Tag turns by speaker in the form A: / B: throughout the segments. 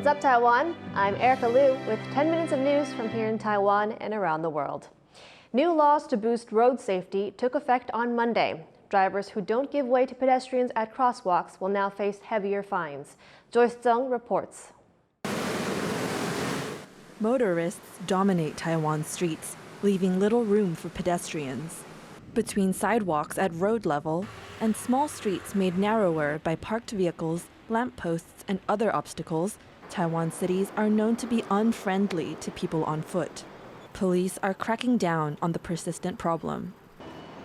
A: What's up, Taiwan? I'm Erika Liu with 10 minutes of news from here in Taiwan and around the world. New laws to boost road safety took effect on Monday. Drivers who don't give way to pedestrians at crosswalks will now face heavier fines. Joyce Zeng reports.
B: Motorists dominate Taiwan's streets, leaving little room for pedestrians. Between sidewalks at road level and small streets made narrower by parked vehicles, lampposts, and other obstacles, Taiwan cities are known to be unfriendly to people on foot. Police are cracking down on the persistent problem.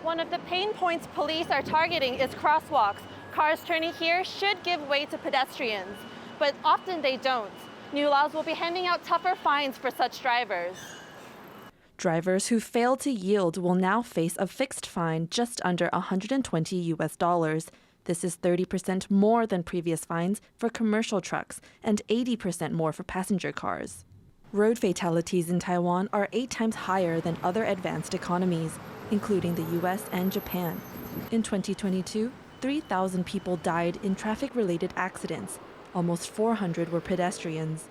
C: One of the pain points police are targeting is crosswalks. Cars turning here should give way to pedestrians, but often they don't. New laws will be handing out tougher fines for such drivers.
B: Drivers who fail to yield will now face a fixed fine just under $120. This is 30% more than previous fines for commercial trucks and 80% more for passenger cars. Road fatalities in Taiwan are 8 times higher than other advanced economies, including the US and Japan. In 2022, 3,000 people died in traffic-related accidents. Almost 400 were pedestrians.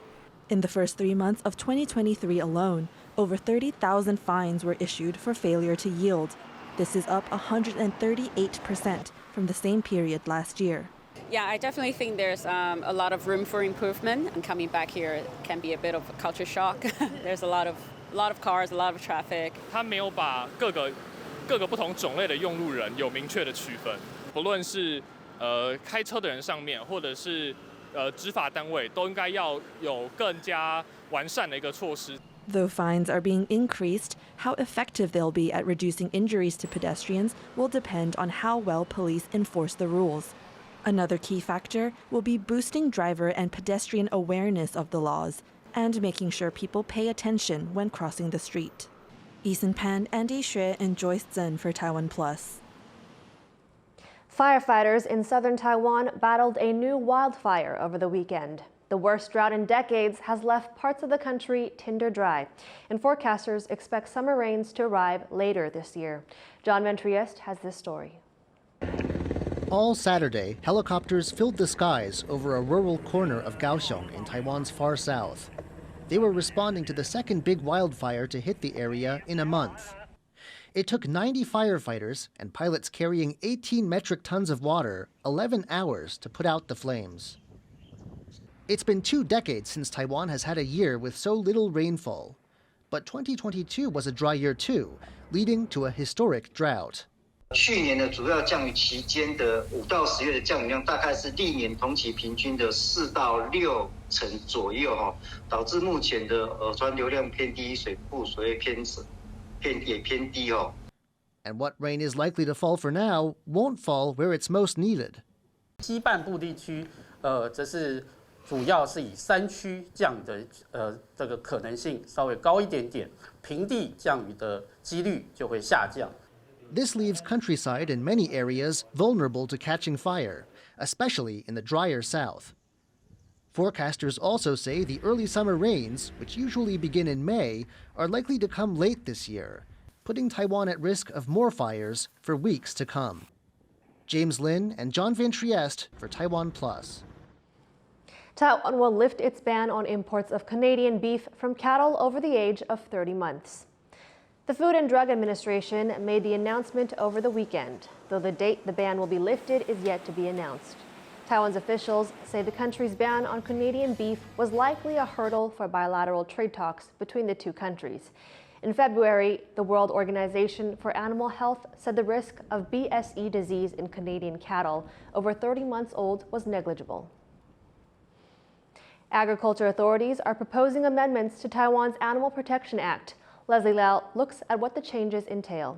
B: In the first 3 months of 2023 alone, over 30,000 fines were issued for failure to yield. This is up 138% from the same period last year.
D: Yeah, I definitely think there's a lot of room for improvement. And coming back here can be a bit of a culture shock. There's a lot of cars, a lot of traffic.
E: 他没有把各个不同种类的用路人有明确的区分，不论是开车的人上面，或者是执法单位，都应该要有更加完善的一个措施。
B: Though fines are being increased, how effective they'll be at reducing injuries to pedestrians will depend on how well police enforce the rules. Another key factor will be boosting driver and pedestrian awareness of the laws and making sure people pay attention when crossing the street. Eason Pan, Andy Xue, and Joyce Zhen for TaiwanPlus.
A: Firefighters in southern Taiwan battled a new wildfire over the weekend. The worst drought in decades has left parts of the country tinder dry, and forecasters expect summer rains to arrive later this year. John Van Trieste has this story.
F: All Saturday, helicopters filled the skies over a rural corner of Kaohsiung in Taiwan's far south. They were responding to the second big wildfire to hit the area in a month. It took 90 firefighters and pilots carrying 18 metric tons of water 11 hours to put out the flames. It's been 2 decades since Taiwan has had a year with so little rainfall. But 2022 was a dry year too, leading to a historic drought.
G: 去年的主要降雨期间的5到10月的降雨量大概是历年同期平均的4到6成左右，导致目前的苯川流量偏低，水库水位也偏低。
F: And what rain is likely to fall for now won't fall where it's most needed.
H: 西半部地区，则是主要是以山区降雨的这个可能性稍微高一点点，平地降雨的几率就会下降。
F: This leaves countryside in many areas vulnerable to catching fire, especially in the drier south. Forecasters also say the early summer rains, which usually begin in May, are likely to come late this year, putting Taiwan at risk of more fires for weeks to come. James Lin and John Van Trieste for TaiwanPlus.
A: Taiwan will lift its ban on imports of Canadian beef from cattle over the age of 30 months. The Food and Drug Administration made the announcement over the weekend, though the date the ban will be lifted is yet to be announced. Taiwan's officials say the country's ban on Canadian beef was likely a hurdle for bilateral trade talks between the two countries. In February, the World Organization for Animal Health said the risk of BSE disease in Canadian cattle over 30 months old was negligible. Agriculture authorities are proposing amendments to Taiwan's Animal Protection Act. Leslie Lau looks at what the changes entail.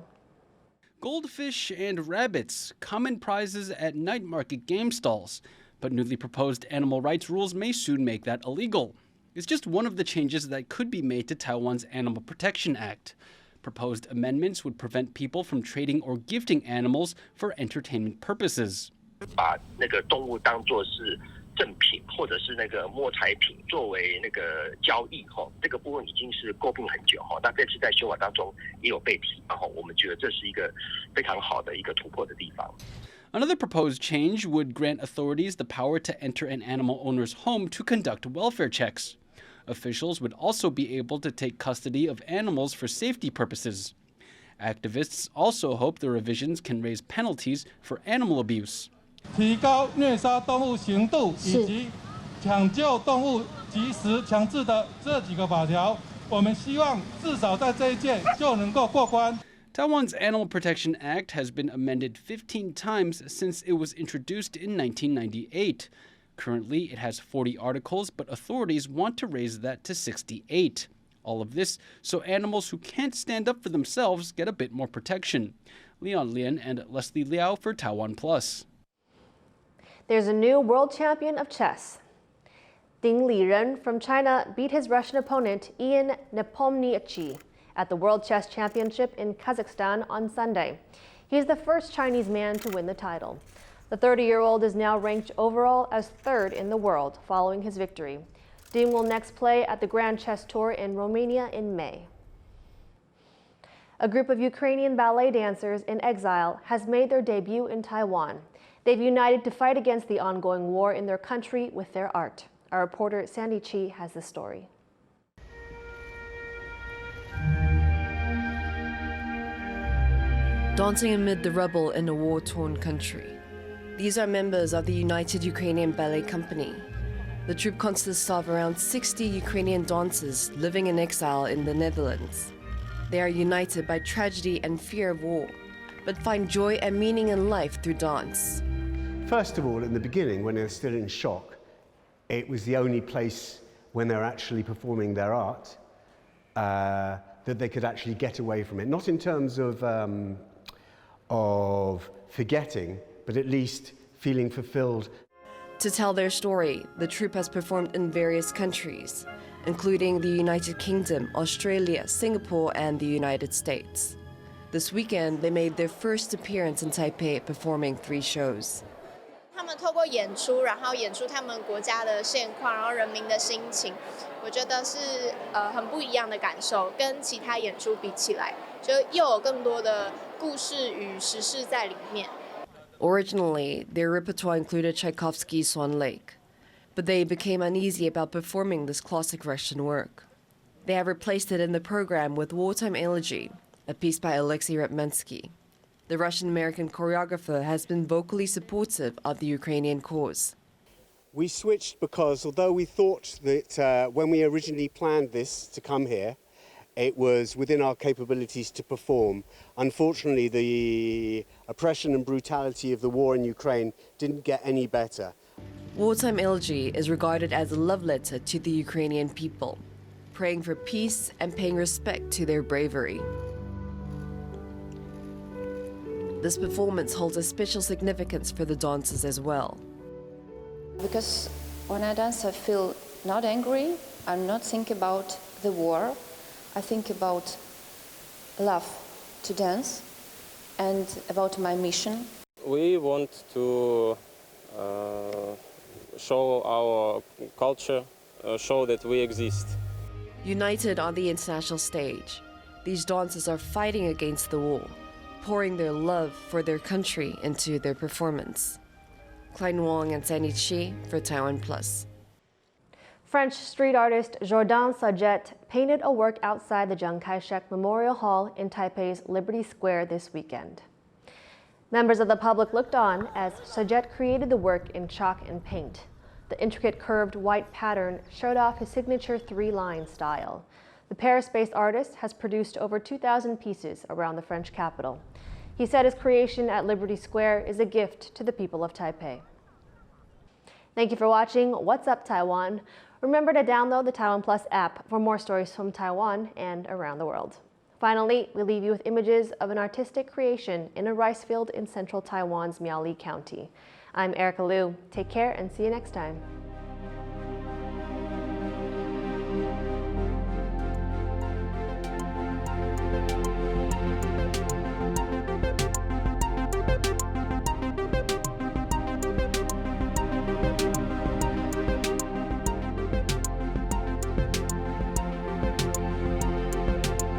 I: Goldfish and rabbits, common prizes at night market game stalls. But newly proposed animal rights rules may soon make that illegal. It's just one of the changes that could be made to Taiwan's Animal Protection Act. Proposed amendments would prevent people from trading or gifting animals for entertainment purposes.
J: 把那个动物当作是赠品或者是那个摸彩品作为那个交易这个部分已经是诟病很久那这次在修法当中也有被提我们觉得这是一个非常好的一个突破的地方。
I: Another proposed change would grant authorities the power to enter an animal owner's home to conduct welfare checks. Officials would also be able to take custody of animals for safety purposes. Activists also hope the revisions can raise penalties for animal abuse.
K: 提高虐杀动物刑度以及抢救动物及时强制的这几个法条，我们希望至少在这一届就能够过关。
I: Taiwan's Animal Protection Act has been amended 15 times since it was introduced in 1998. Currently, it has 40 articles, but authorities want to raise that to 68. All of this so animals who can't stand up for themselves get a bit more protection. Leon Lien and Leslie Liao for TaiwanPlus.
A: There's a new world champion of chess. Ding Liren from China beat his Russian opponent Ian Nepomniachtchi at the World Chess Championship in Kazakhstan on Sunday. He's the first Chinese man to win the title. The 30-year-old is now ranked overall as third in the world following his victory. Ding will next play at the Grand Chess Tour in Romania in May. A group of Ukrainian ballet dancers in exile has made their debut in Taiwan. They've united to fight against the ongoing war in their country with their art. Our reporter Sandy Chi has the story.
L: Dancing amid the rubble in a war-torn country. These are members of the United Ukrainian Ballet Company. The troupe consists of around 60 Ukrainian dancers living in exile in the Netherlands. They are united by tragedy and fear of war, but find joy and meaning in life through dance.
M: First of all, in the beginning, when they were still in shock, it was the only place when they were actually performing their art that they could actually get away from it. Not in terms of forgetting, but at least feeling fulfilled.
L: To tell their story, the troupe has performed in various countries, including the United Kingdom, Australia, Singapore, and the United States. This weekend, they made their first appearance in Taipei, performing 3 shows.
N: 他们透过演出，然后演出他们国家的现况，然后人民的心情，我觉得是很不一样的感受，跟其他演出比起来，就又有更多的故事与时事在里面。
L: Originally, their repertoire included Tchaikovsky's Swan Lake, but they became uneasy about performing this classic Russian work. They have replaced it in the program with Wartime Elegy, a piece by Alexei Ratmansky. The Russian-American choreographer has been vocally supportive of the Ukrainian cause.
M: We switched because although we thought that when we originally planned this to come here, it was within our capabilities to perform. Unfortunately, the oppression and brutality of the war in Ukraine didn't get any better.
L: Wartime Elegy is regarded as a love letter to the Ukrainian people, praying for peace and paying respect to their bravery. This performance holds a special significance for the dancers as well.
O: Because when I dance, I feel not angry, I'm not thinking about the war, I think about love to dance and about my mission.
P: We want to show our culture, show that we exist.
L: United on the international stage, these dancers are fighting against the war, pouring their love for their country into their performance. Klein Wong and Sandy Chi for TaiwanPlus.
A: French street artist Jordan Saget painted a work outside the Chiang Kai-shek Memorial Hall in Taipei's Liberty Square this weekend. Members of the public looked on as Saget created the work in chalk and paint. The intricate curved white pattern showed off his signature 3-line style. The Paris-based artist has produced over 2,000 pieces around the French capital. He said his creation at Liberty Square is a gift to the people of Taipei. Thank you for watching What's Up Taiwan. Remember to download the TaiwanPlus app for more stories from Taiwan and around the world. Finally, we leave you with images of an artistic creation in a rice field in central Taiwan's Miaoli County. I'm Erika Liu. Take care and see you next time.